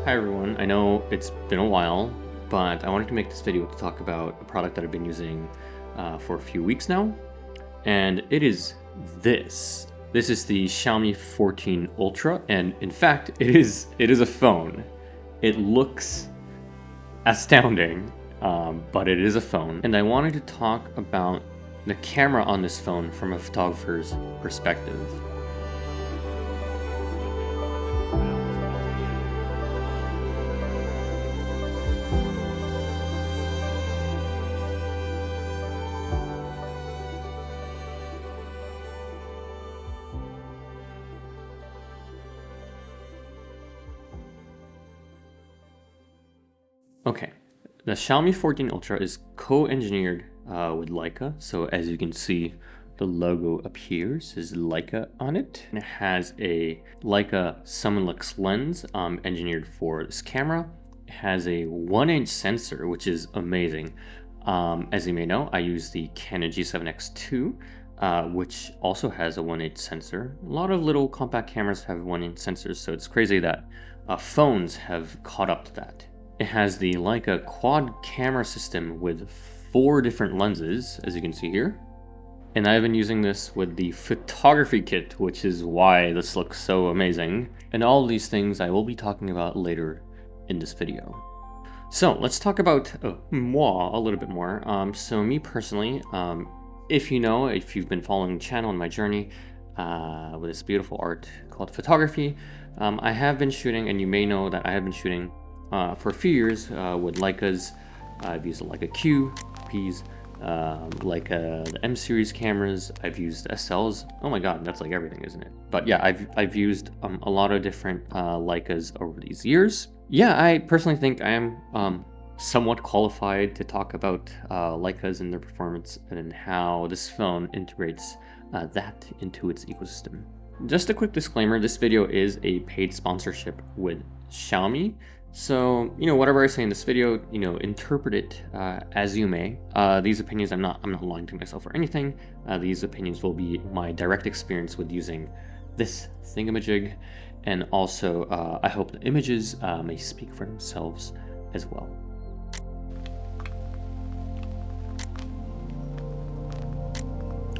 Hi everyone, I know it's been a while, but I wanted to make this video to talk about a product that I've been using for a few weeks now, and it is this. This is the Xiaomi 14 Ultra, and in fact, it is a phone. It looks astounding, but it is a phone, and I wanted to talk about the camera on this phone from a photographer's perspective. Okay, the Xiaomi 14 Ultra is co-engineered with Leica. So as you can see, the logo appears, is Leica on it. And it has a Leica Summilux lens engineered for this camera. It has a 1-inch sensor, which is amazing. As you may know, I use the Canon G7X2, which also has a 1-inch sensor. A lot of little compact cameras have 1-inch sensors, so it's crazy that phones have caught up to that. It has the Leica quad camera system with 4 different lenses, as you can see here. And I've been using this with the photography kit, which is why this looks so amazing. And all of these things I will be talking about later in this video. So let's talk about moi a little bit more. So me personally, if you've been following the channel and my journey with this beautiful art called photography, I have been shooting, and you may know that I have been shooting for a few years with Leicas. I've used the Leica Q, Ps, Leica the M series cameras. I've used SLs. Oh my god, that's like everything, isn't it? But yeah, I've used a lot of different Leicas over these years. Yeah, I personally think I am somewhat qualified to talk about Leicas and their performance and how this phone integrates that into its ecosystem. Just a quick disclaimer, this video is a paid sponsorship with Xiaomi. So, whatever I say in this video, interpret it as you may. These opinions, I'm not lying to myself or anything. These opinions will be my direct experience with using this thingamajig. And also, I hope the images may speak for themselves as well.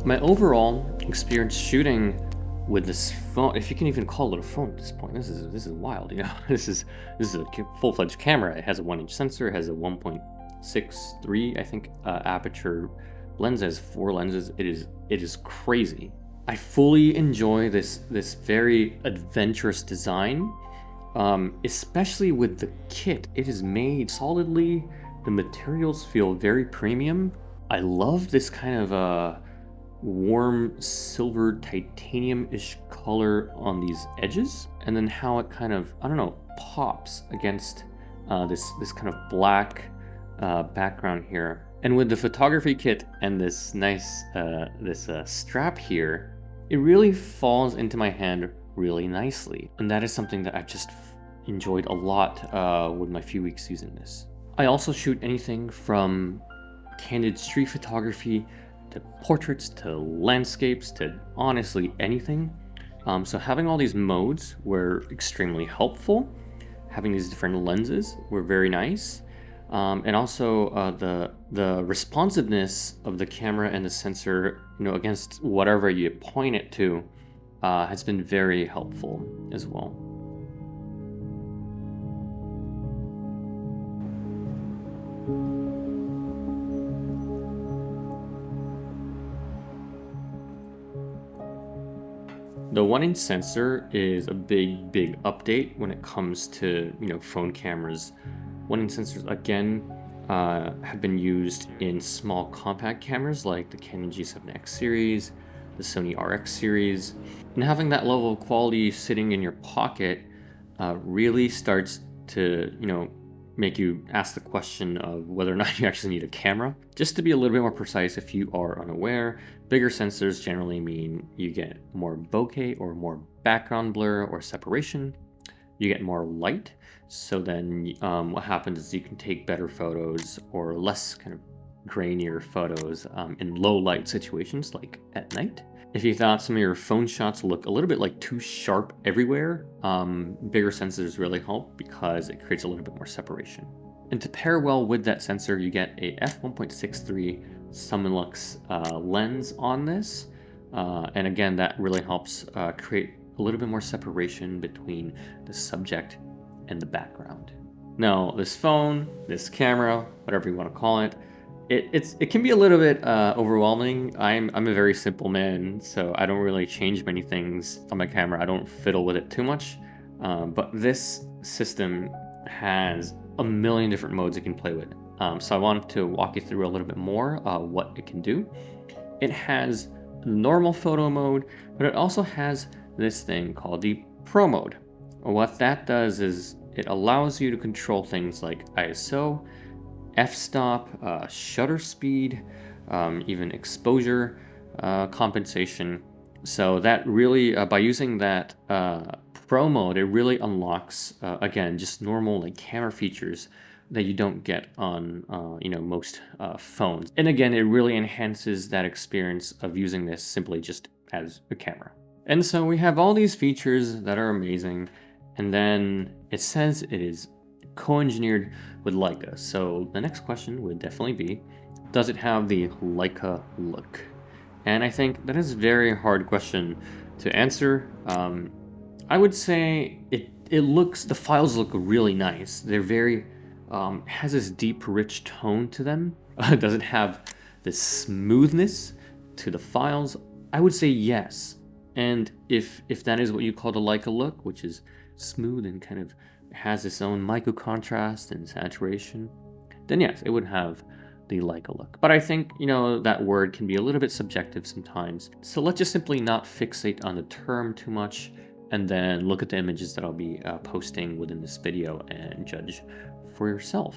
My overall experience shooting with this phone, if you can even call it a phone at this point, this is wild. This is a full-fledged camera. It has a 1-inch sensor, it has a 1.63 I think aperture lens, it has 4 lenses. It is crazy. I fully enjoy this very adventurous design, especially with the kit. It is made solidly. The materials feel very premium. I love this kind of warm silver titanium-ish color on these edges, and then how it kind of, I don't know, pops against this kind of black background here. And with the photography kit and this nice strap here, it really falls into my hand really nicely, and that is something that I've just enjoyed a lot with my few weeks using this. I also shoot anything from candid street photography to portraits, to landscapes, to honestly anything. So having all these modes were extremely helpful. Having these different lenses were very nice. And also the responsiveness of the camera and the sensor, against whatever you point it to, has been very helpful as well. The 1-inch sensor is a big update when it comes to phone cameras. 1-inch sensors again have been used in small compact cameras like the Canon G7X series, the Sony RX series, and having that level of quality sitting in your pocket really starts to make you ask the question of whether or not you actually need a camera. Just to be a little bit more precise, if you are unaware, bigger sensors generally mean you get more bokeh or more background blur or separation. You get more light, so then what happens is you can take better photos or less kind of grainier photos in low light situations like at night. If you thought some of your phone shots look a little bit like too sharp everywhere, bigger sensors really help because it creates a little bit more separation. And to pair well with that sensor, you get a f1.63 Summilux lens on this. And again, that really helps create a little bit more separation between the subject and the background. Now, this phone, this camera, whatever you want to call it, it can be a little bit overwhelming. I'm a very simple man, so I don't really change many things on my camera. I don't fiddle with it too much. But this system has a million different modes it can play with. So I wanted to walk you through a little bit more what it can do. It has normal photo mode, but it also has this thing called the Pro mode. What that does is it allows you to control things like ISO, f-stop, shutter speed, even exposure compensation. So that really, by using that Pro mode, it really unlocks, again, just normal like camera features that you don't get on most phones. And again, it really enhances that experience of using this simply just as a camera. And so we have all these features that are amazing, and then it says it is co-engineered with Leica. So the next question would definitely be, does it have the Leica look? And I think that is a very hard question to answer. I would say the files look really nice. They're very, has this deep, rich tone to them. Does it have this smoothness to the files? I would say yes. And if that is what you call the Leica look, which is smooth and kind of has its own micro contrast and saturation, then yes, it would have the Leica look. But I think, that word can be a little bit subjective sometimes. So let's just simply not fixate on the term too much, and then look at the images that I'll be posting within this video and judge for yourself.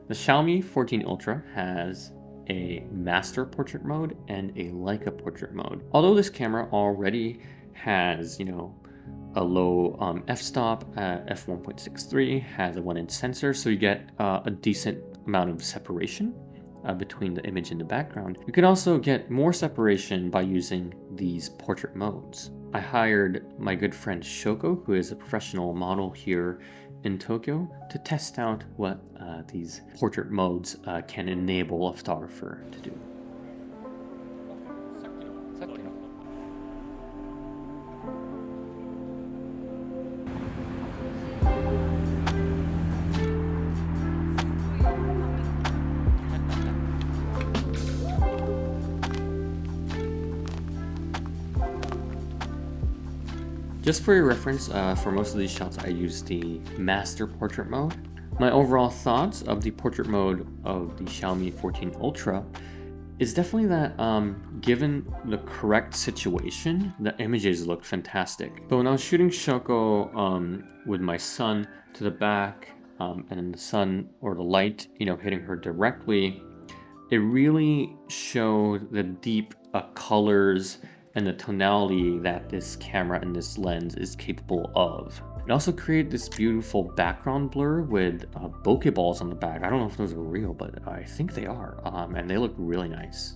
The Xiaomi 14 Ultra has a master portrait mode and a Leica portrait mode. Although this camera already has, a low f-stop, f1.63, has a 1-inch sensor, so you get a decent amount of separation between the image and the background. You can also get more separation by using these portrait modes. I hired my good friend Shoko, who is a professional model here in Tokyo, to test out what these portrait modes can enable a photographer to do. Just for your reference, for most of these shots I use the master portrait mode. My overall thoughts of the portrait mode of the Xiaomi 14 Ultra is definitely that given the correct situation, the images look fantastic. But when I was shooting Shoko with my son to the back and then the sun or the light, hitting her directly, it really showed the deep colors and the tonality that this camera and this lens is capable of. It also created this beautiful background blur with bokeh balls on the back. I don't know if those are real, but I think they are, and they look really nice.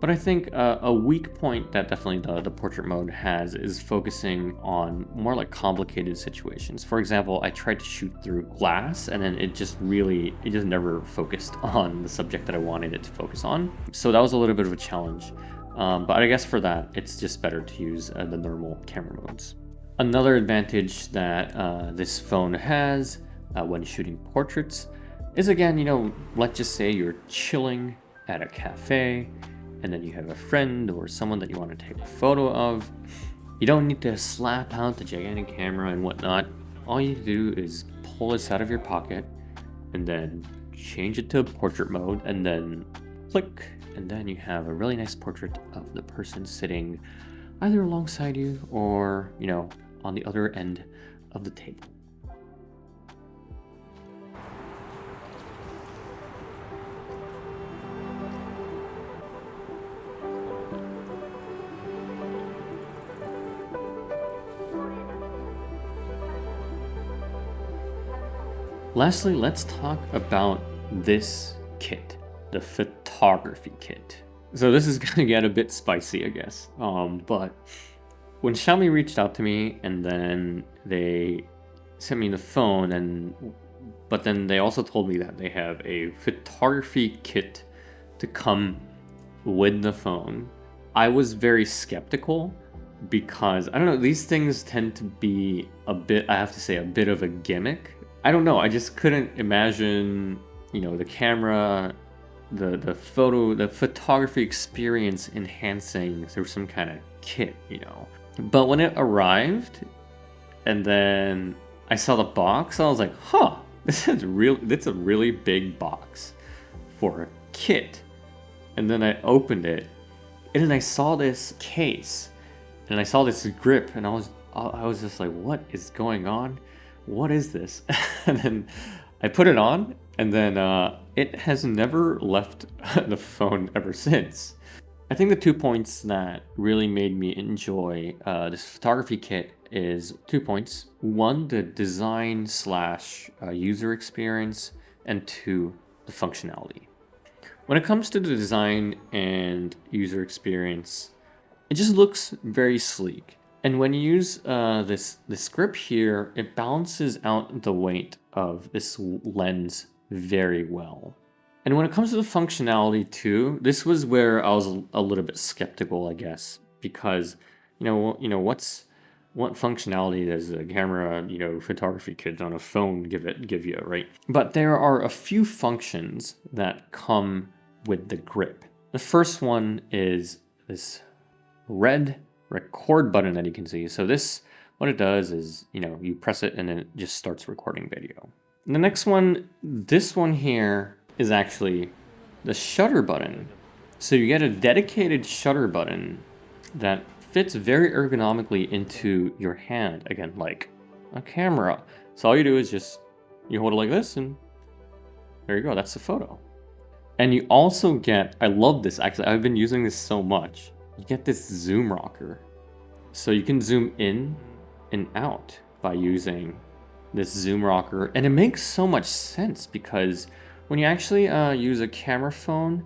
But I think a weak point that definitely the portrait mode has is focusing on more like complicated situations. For example, I tried to shoot through glass, and then it just never focused on the subject that I wanted it to focus on. So that was a little bit of a challenge. But I guess for that, it's just better to use the normal camera modes. Another advantage that this phone has when shooting portraits is, again, let's just say you're chilling at a cafe and then you have a friend or someone that you want to take a photo of. You don't need to slap out the gigantic camera and whatnot. All you need to do is pull this out of your pocket and then change it to portrait mode and then click. And then you have a really nice portrait of the person sitting either alongside you or, on the other end of the table. Lastly, let's talk about this kit, the photography kit. So this is gonna get a bit spicy, I guess. But when Xiaomi reached out to me and then they sent me the phone, but then they also told me that they have a photography kit to come with the phone. I was very skeptical because I don't know, these things tend to be a bit, I have to say, a bit of a gimmick. I don't know, I just couldn't imagine, the camera, the photography experience enhancing through some kind of kit. But when it arrived and then I saw the box, I was like, huh, that's a really big box for a kit. And then I opened it and then I saw this case and I saw this grip and I was just like, what is going on? What is this? And then I put it on and then it has never left the phone ever since. I think the 2 points that really made me enjoy this photography kit is 2 points. One, the design slash user experience, and two, the functionality. When it comes to the design and user experience, it just looks very sleek. And when you use this grip here, it balances out the weight of this lens very well. And when it comes to the functionality too, this was where I was a little bit skeptical, I guess, because what functionality does a camera, photography kit on a phone give you, right? But there are a few functions that come with the grip. The first one is this red record button that you can see. So this, what it does is, you press it and then it just starts recording video. And the next one, this one here is actually the shutter button. So you get a dedicated shutter button that fits very ergonomically into your hand, again, like a camera. So all you do is you hold it like this and there you go, that's the photo. And you also get, I love this actually, I've been using this so much, you get this zoom rocker. So you can zoom in and out by using this zoom rocker. And it makes so much sense because when you actually use a camera phone,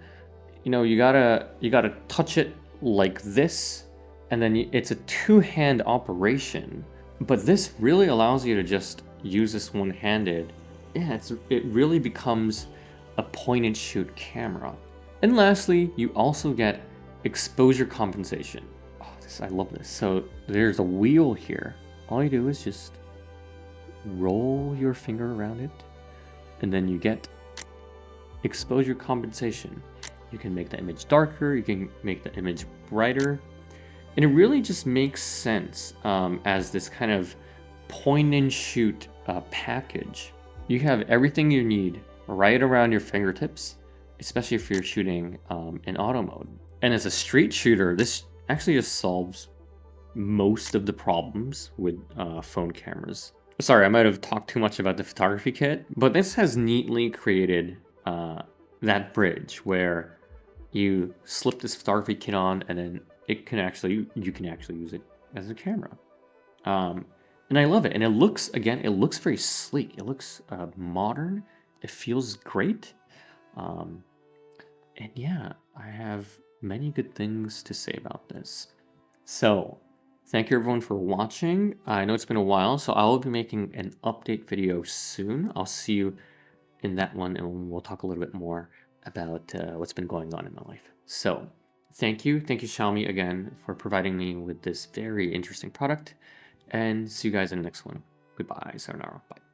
you gotta touch it like this, and then it's a two-hand operation. But this really allows you to just use this one-handed. Yeah, it really becomes a point-and-shoot camera. And lastly, you also get exposure compensation. Oh, I love this. So there's a wheel here. All you do is just roll your finger around it, and then you get exposure compensation. You can make the image darker, you can make the image brighter, and it really just makes sense as this kind of point and shoot package. You have everything you need right around your fingertips, especially if you're shooting in auto mode. And as a street shooter, this actually just solves most of the problems with phone cameras. Sorry, I might have talked too much about the photography kit, but this has neatly created that bridge where you slip this photography kit on and then you can actually use it as a camera. And I love it. And it looks very sleek. It looks modern. It feels great. And yeah, I have many good things to say about this. So thank you everyone for watching. I know it's been a while, so I will be making an update video soon. I'll see you in that one, and we'll talk a little bit more about what's been going on in my life. So thank you Xiaomi again for providing me with this very interesting product, and see you guys in the next one. Goodbye, sayonara, bye.